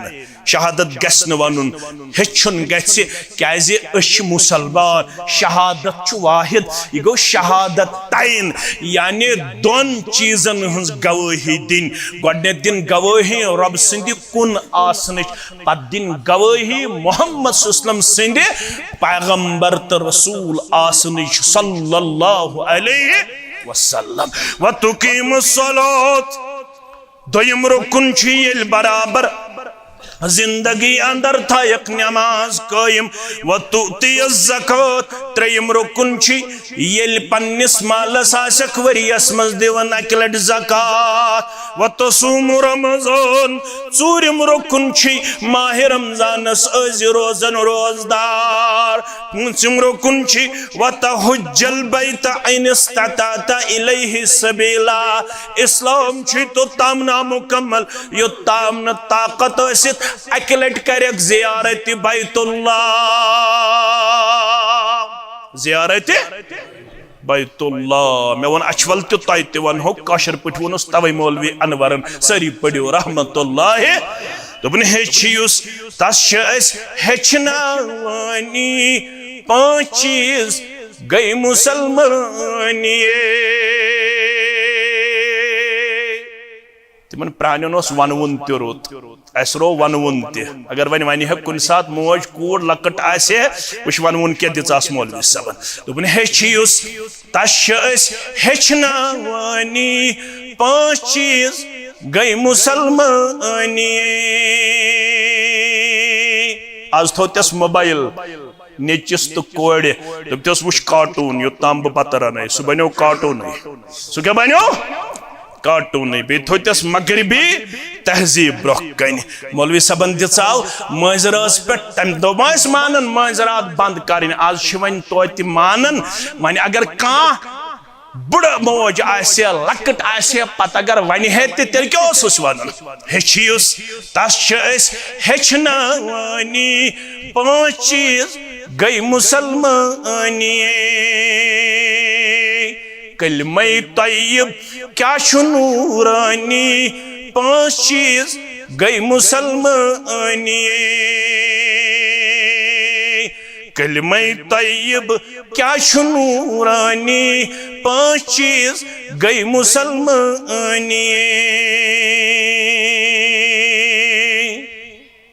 शहादत गसन वनुन हेचुन गछि क्याजे अश मुसलमान शहादत छु वाहिद ये गो शहादतैन यानी दोन चीजन हंस गवाही दिन गोडने दिन गवाही रब सिंदि कुन आसनिच पद दिन गवाही मोहम्मद सल्लल्लाहु अलैहि वसल्लम सिंदि पैगंबर त रसूल आसनिच सल्लल्लाहु अलैहि वसल्लम व तुकीमुस सलात दोयम रुकुन छी येल बराबर जिंदगी अंदर था एक नमाज कायम व तुती ज़कात त्रयम रुकुन छी येल पन्निस मालस आसक वरियस मज दिवन अकलट ज़कात व तसूम रमज़ान चूरिम रुकुन छी माह रमज़ानस अज रोजन रोजदार पूंचम रुकुन छी व तहुज्जल बैत इन इस्तता इलैहि सबीला इस्लाम छी तो तामना मुकम्मल यो तामना ताकत असित अकलट करक ज़ियारत बैतुल्लाह ज़ियारत बैतुल्लाह मे वन अचवल तो वन हो काशर पट वोनस तवे मौलवी अनवरन सरी पड़ो रहमतुल्लाह दोपन हेचियुस तस हेचनावानी पांच चीज गई मुसलमानी तिमन प्राणियों वनवन तुत रो वनवन अगर वन वन कुन सात मोज कूर लकट आसे वुश वनवन क्या दिचास मौलवी सबन दोपन हेचियुस तस हेचनावानी पांच चीज गई मुसलमानी आज थो तस मोबाइल नेचिस तो कोड़े दोपस वुश कार्टून योताम बह पत रन सह बनो कार्टून सह क्या बनो कार्टून बे थोतस मगरबी तहजीब ब्रोह कन मौलवी सबन दिचाव मजरस पे तम दोस मानन मजरात बंद कर आज वन तो मानन वन अगर कह बुड़ मोज आसे लकट आसे पत अगर वन है तेल क्या वन हेचियुस तस हेचनावानी पांच चीज गई मुसलमानी कलमे तय्यब क्या नूरानी पांच चीज गई मुसलमानी कलमे तय्यब क्या नूरानी पांच चीज गई मुसलमानी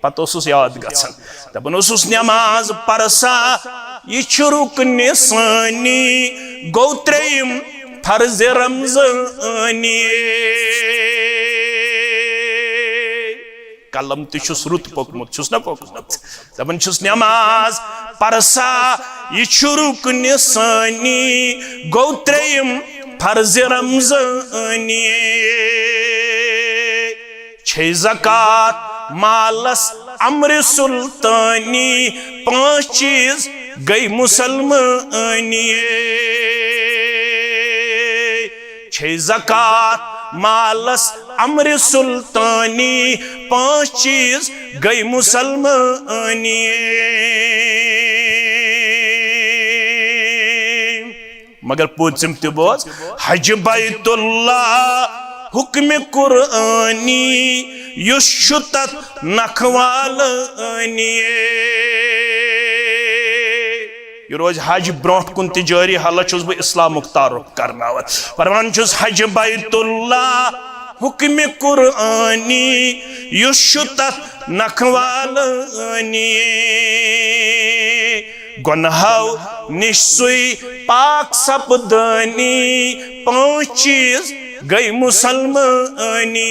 पत याद गसन दपन नमाज परसा यह रुकन सानी गो त्रेयम फर्ज रमजानी कलम तुस रुत पोकमुत ना पोकमुत दपन नमाज परसा यह रुकन सानी गो त्रेयम फर्ज रमजानी छे ज़कात मालस अमर सुल्तानी पांच चीज गई मुसलमानी छे ज़कात मालस अमर सुल्तानी पांच चीज गई मुसलमानी मगर पूछम तो बोझ हज बैतुल्लाह हुक्म कुरानी युशुत नखवालानी रोज हज ब्रोट कुन जारी हालत बह इस्लामुक तारुफ करनावन फरमान हज बैतुल्लाह हुक्म कुरानी युशुत नखवालानी गुनाहों निश सुई पाक सपदानी पांच चीज गई मुसलमानी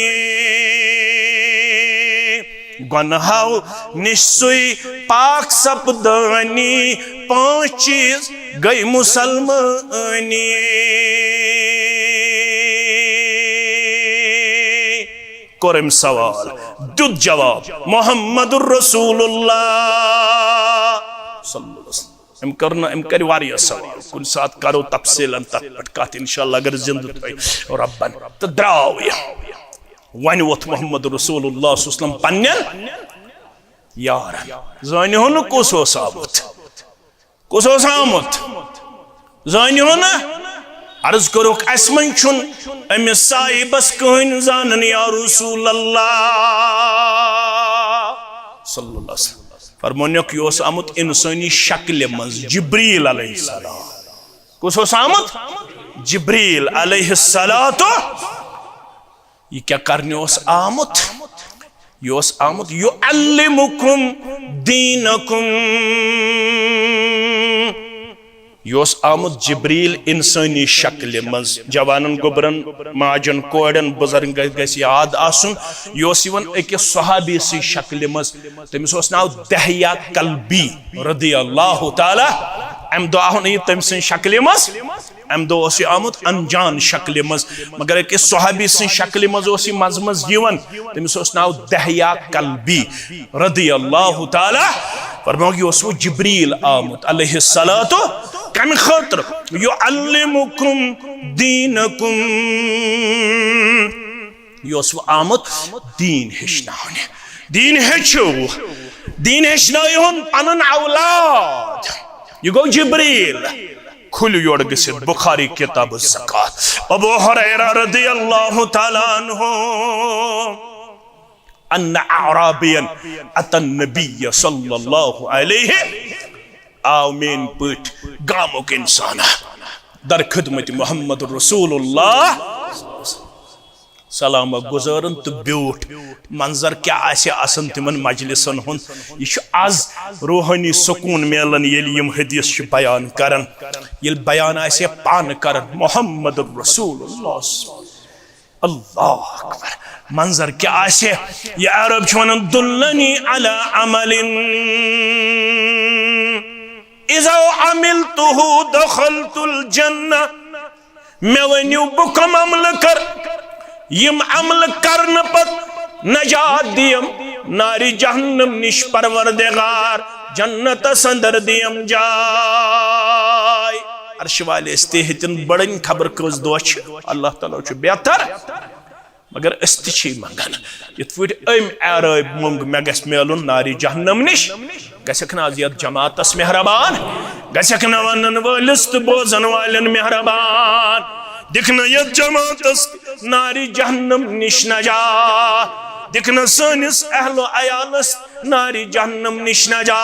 गुनाहों निश सुई पाक सपदानी पांच चीज गई मुसलमानी कोरम सवाल दुद जवाब मोहम्मदुर रसूलुल्लाह सल्लल्लाहु अलैहि वसल्लम एम कर वारिया सवाल कुन साथ करो तफसीलन तत कत इंशाअल्लाह अगर जिंद रब्बन तो द्राव वन वोथ मोहम्मद रसूलुल्लाह सल्लल्लाहु अलैहि वसल्लम पन्नन यार जानियो न कुस ओस आमुत जानियो न अर्ज करोक असमन छुन अमिस साहिबस कहन जानन या रसूलल्लाह सल्लल्लाहु अलैहि वसल्लम फरमानियोक योस आमुत इंसानी शक्ल मज जिब्रील अलैहिस्सलाम कुस ओस आमुत जिब्रील अलैहिस्सलातो ये क्या करने ओस आमुत योस आमुत युअल्लिमुकुम दीनकुम योस आमुत जिब्रील इंसानी शक्ल मज जवानन गोबरन माजन कोड़न बुजुर्ग गस याद आसुन योस यवन अकिस सहाबी सी शक्ल मज तमिस ओस नाव दहिया कल्बी रदियल्लाहु ताला अम दो आहुन तम सी शक्ल मज अम दो आमुत अनजान शक्ल मज मगर अकिस सहाबी सी शक्ल मज मज मज यवन तमिस ओस नाव दहिया कल्बी रदियल्लाहु ताला फरमाओ योस वो जिब्रील आमुत अलैहिस्सलातो कम खतर युअल्लिमुकुम दीनकुम योस वो आमुत दीन हेचनाने दीन हेचो दीन हेचनायोन पनन औलाद ये गो जिब्रील खुल योड़ गसित बुखारी किताब ज़कात अबू हुरैरा रदियल्लाहु ताला अन्हु अन्न अअराबियन अतन नबी सल्लल्लाहु अलैहि आओ मेन पट गामुक इंसान दर खिदमत मोहम्मद रसूलुल्लाह सलाम गुजारन तो ब्यूट मंजर क्या आसन तिमन मजलिसन हुन यह आज रूहानी सुकून मिलन यम हदीस बयान करन ये बयान आसे पान करन मोहम्मद रसूलुल्लाह अल्लाह अकबर मंजर क्या आसे ये अरब वन दुल्लनी अला अमलिन इज़ा अमिलतुहु दखलतुल जन्नह मे वन्यू बह कम अमल कर यम अमल करन पत नजात दियम नारी जहन्नम निश परवरदिगार जन्नत संदर दियम जाय अर्श वाले इस्तेहतिन बड़न खबर कस दो अल्लाह ताला छु बेहतर मगर अस्ति मंगन यथ फुट अम आरब मंग मे गस मेलुन नारी जहन्नम निश गसक ना यत जमातस मेहरबान गसक न वनन वलिस तो बोजन वालन मेहरबान दिखना यत जमातस नारी जहन्नम निश नजा दिखना सनिस अहलो अयालस नारी जहन्नम निश नजा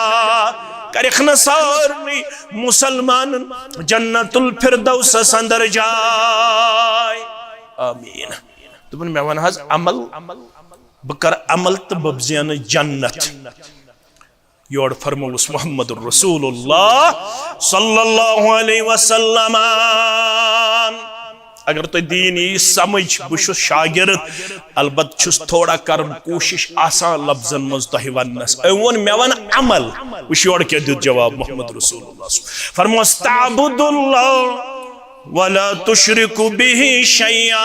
करखना सारी मुसलमान जन्नतुल फिरदौस अंदर जाय आमीन तुमन मे वन हज अमल बकर अमल तो बबजियन जन्नत योड़ फरमौस मोहम्मद रसूलुल्लाह सल्लल्लाहु अलैहि वसल्लम अगर तो दीन यी समझ बह शागिर्द अलबत छुस थोड़ा कर कोशिश आसान लफ्जन मज तह वनस वन मे वन अमल वह योड़ क्या दित जवाब मोहम्मद रसूलुल्लाह फरमौस ताबुदुल्लाह वला तुशरिकु बिही शैया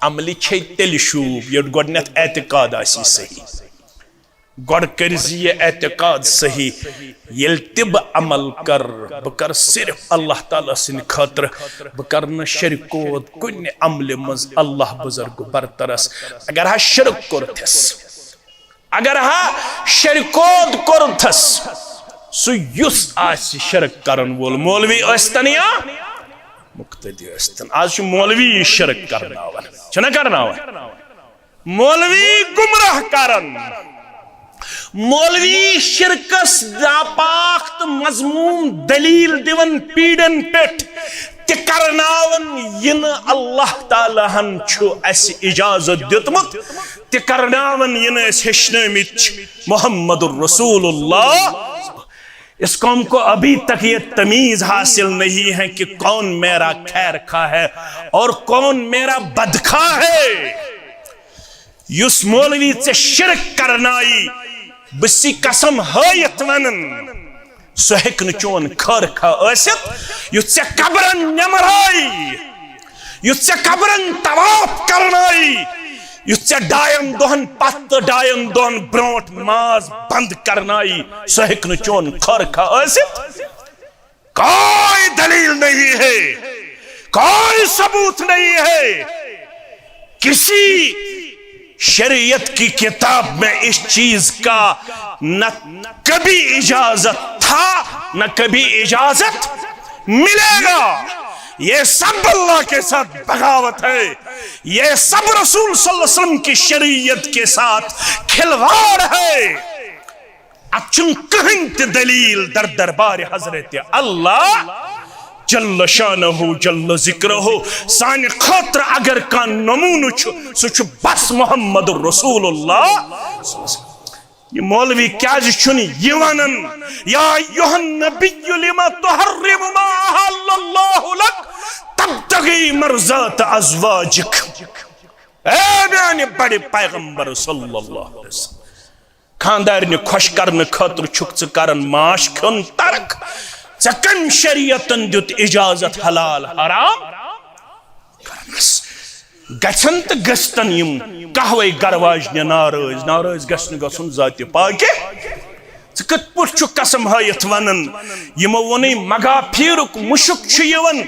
अमली छे तेल शूब ये गोडनेथ एतकाद आसी सही गोड कर एतकाद सही ये तिब अमल कर बकर सिर्फ अल्लाह ताला सिन खातर बकर न शरिकोत कुन अमल मज अल्लाह बुजुर्ग बरतरस अगर हा शिरक करथस अगर हा शरिकोत करथस सुयुस आसि शिरक करन वोल मौलवी अस्तन या मुक्तदी अस्तन आज मौलवी शिरक करनावन छना करनावन मौलवी गुमराह करन मौलवी शिरकस नापाक तो मजमूम दलील दिवन पीड़न पेट ते करनावन यन अल्लाह ताला हन छु अस इजाजत दितमुत ते करनावन यन अस हेचनमित मोहम्मदुर रसूलुल्लाह इस कौम को अभी तक ये तमीज हासिल नहीं है कि कौन मेरा खैर खा है और कौन मेरा बदखा है युस मौलवी से शिरक करनाई बसी कसम हयत वनन सो हेक न चोन खर खा असित युस से कब्रन नमराई युस से कब्रन तवाफ करनाई युस से डायन दोहन पत डायन दोहन ब्रोट माज बंद करनाई सो हेक न चोन खर खा असित कोई दलील नहीं है कोई सबूत नहीं है किसी शरीयत की किताब में इस चीज का न कभी इजाजत था न कभी इजाजत मिलेगा। ये सब अल्लाह के साथ बगावत है, ये सब रसूल सल्लल्लाहु अलैहि वसल्लम की शरीयत के साथ खिलवाड़ है। अच्छुन कहीं ते दलील दर दरबार हजरत अल्लाह जल्ल शानहु जल्ल जिक्रहु साने खातिर अगर का नमून सह बस मोहम्मद रसूलुल्लाह। ये मौलवी क्या वनन या अय्युहन नबिय्यु लिमा तुहर्रिमु मा अहल्लल्लाहु लक तब्तगी मर्ज़ात अज़वाजिक। ए मेरे बड़े पैगंबर सल्लल्लाहु अलैहि वसल्लम, खानदार खुश करने खातिर छुक करन माश खन तर्क, कम शरीयतन दुत इजाजत हलाल हराम करनस। गछन तो गस्तन यम कहवे गरवाज नाराज नाराज गसन गसन जाति पाके कत पुछ कसम हायत वनन यमो वन मगा फिरुक मुशुक यवन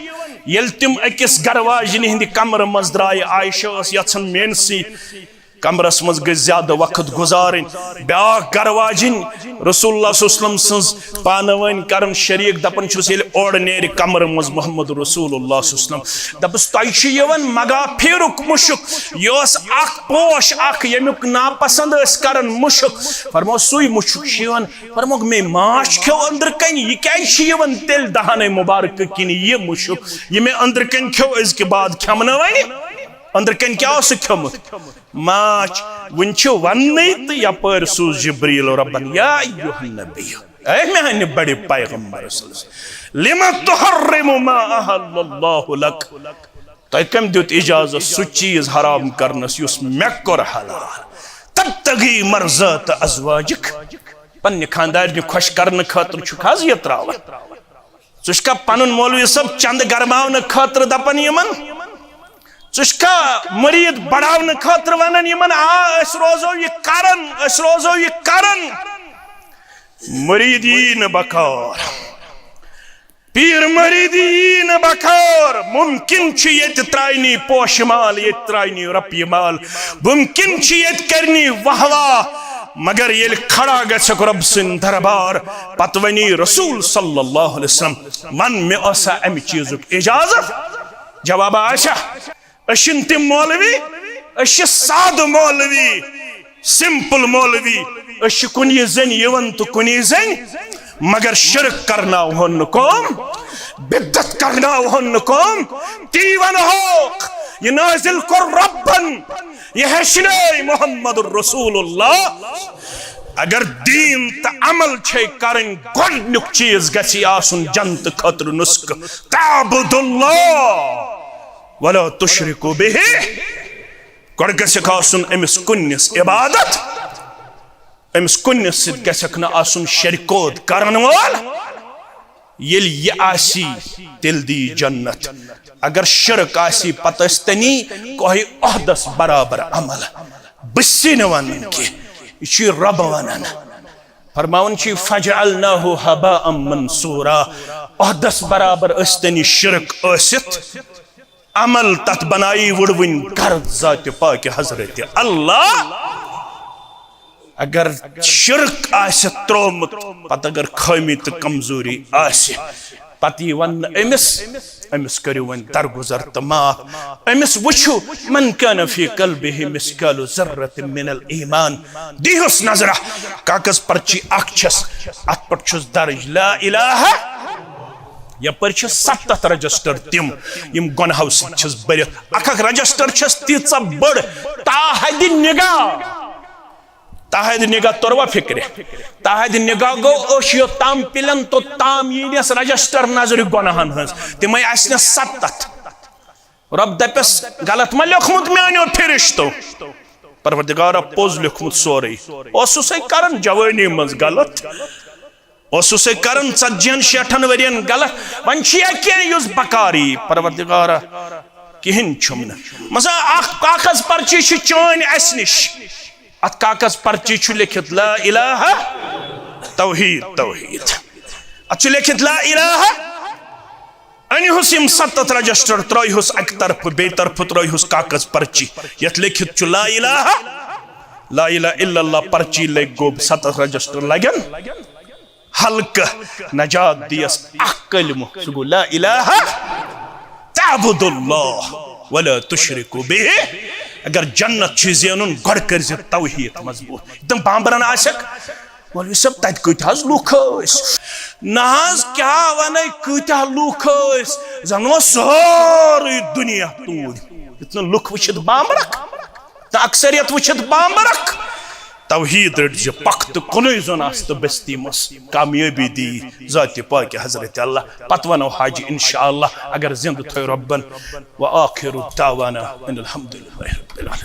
येल तिम अकिस गरवाजन हिंद कमर मज द्राय आयशा यन मेनसी कमरस मज गई ज्यादा वक्त गुजारन ब्या गरवाजिन रसूलुल्लाह सल्लल्लाहु अलैहि वसल्लम पानवन करन शरीक दपन ओर नेर कमर मज मोहम्मद रसूलुल्लाह सल्लल्लाहु अलैहि वसल्लम दपस तय यवन मगा फिरुक मुशुक यस अख पोश अख यमुक नापसंद करन मुशुक फरमो सुई मुशुक यवन फरमो मे माश खो अंदर कन ये क्या यवन तेल दहाने मुबारक किन ये मुशुक ये मे अंदर कन खो इसके बाद खमना वन अंदर कन क्या खमुत माच वन वन तो यपर सूज जिब्रील रब्बन या अय्युहन नबिय्यु ऐ मेरे बड़े पैगंबर लिमा तुहर्रिमु मा अहल्लल्लाहु लक तय कम दुत इजाजत सु चीज हराम करनस युस मे कोर हलाल तब्तगी मर्ज़ात अज़वाजिक। पन्ने खानदार खुश करने खातिर छुक ये त्रावन चुका पन मौलवी सब चंद गरमावन खातिर दपन यमन चुका मरीद बढ़ावन खातिर वनन यमन रोजो ये करन मरीदीन बकार पीर मरीदीन बकार मुमकिन ये त्रायनी पोशमाल ये त्रायनी रपी माल मुमकिन ये करनी वाहवा मगर ये खड़ा गक रब सिंद दरबार पत वनी रसूल सल्लल्लाहु अलैहि वसल्लम मन में आसा अमि चीजुक इजाजत जवाब आशा अशिन तिम मौलवी अश साद मौलवी सिंपल मौलवी अश कुनी जन यवन तो कुनी जन मगर शिरक करना हन कौम बिद्दत करना हन कौम तीवन होक ये नाजिल को रब्बन ये हशने मोहम्मद रसूलुल्लाह। अगर दीन त अमल छे करन गोडनुक चीज गछि आसुन जंत खतर नुस्क ताबुदुल्लाह वला तुशरिकु बिही गोड गछक आसुन अमिस कुन्निस इबादत अमिस कुन्निस सिद गछक न आसुन शरिकोत करन वाल येल ये आसी तिल दी जन्नत। अगर शिरक आसी पतस्तनी कोई अहदस बराबर अमल बिसिन वनन के इची रब वनन फरमावन ची फजअलनाहु हबाअम मंसूरा अहदस बराबर अस्तनी शिरक असित अमल तत बनाई वुडविन गर्द जात पाक हजरत अल्लाह। अगर शिरक आसे त्रोमुत पत अगर खामी तो कमजोरी आसे पति वन अमिस करियो वन दरगुजर तो माफ अमिस वुचु मन कान फी कल्बिहि मिस्कालु ज़र्रतिन मिनल ईमान दिहुस नजरा कागज पर्ची अक्षस अत पर छुस दर्ज ला इलाहा यपर 7 रजिस्टर तिम यम गुनाहों से बरित अख रजिस्टर तीच बड़ ताहद निगाह तोरवा फिक्र ताहद निगाह गो ओशियो ताम पिलन तो ताम यस रजिस्टर नजर गुनाहन हज तिम 7 रब दपस गलत मा लिखमुत मेनो फरिश्तो परवरदिगार पोज लिखमुत सोरे ओसुसे करन जवानी मज गलत ओसुसे करन 60 वरियन गलत वन क्या युस बकारी परवरदिगार किहिन छुमन मजा अख कागज पर्ची चान अस निश अत कागज पर्ची लिखित ला इलाहा तौहीद तौहीद अत लिखित ला इलाहा अनहुस यम 7 रजिस्टर त्रहुस अक तरफ बे तरफ त्रहुस कागज पर्ची यथ लिखित ला इलाहा इल्लल्लाह पर्ची लग गो 7 रजिस्टर लगन हल्क नजात दियस कलम सगो ला इलाहा ताबुदुल्लाह वला तुशरिकु बिही अगर जन्नत जेनुन गड़ कर तौहीद मजबूत तम बांबरन आसक मौलवी सब तत कत लूख नज क्या वन कत लूख जन सारी दुनिया तूर इतना लुख वुचित बांबरक तो अक्सरियत वुचित बांबरक तौहीद रट पख तो कुन जन तो बस्ती मस कामयाबी दी ज़ात पाक हजरत अल्लाह पत वनो हाजी इंशाअल्लाह अगर जिंद थो रब्बन व आखिरु दावाना अनिल हम्दुलिल्लाहि रब्बिल आलमीन।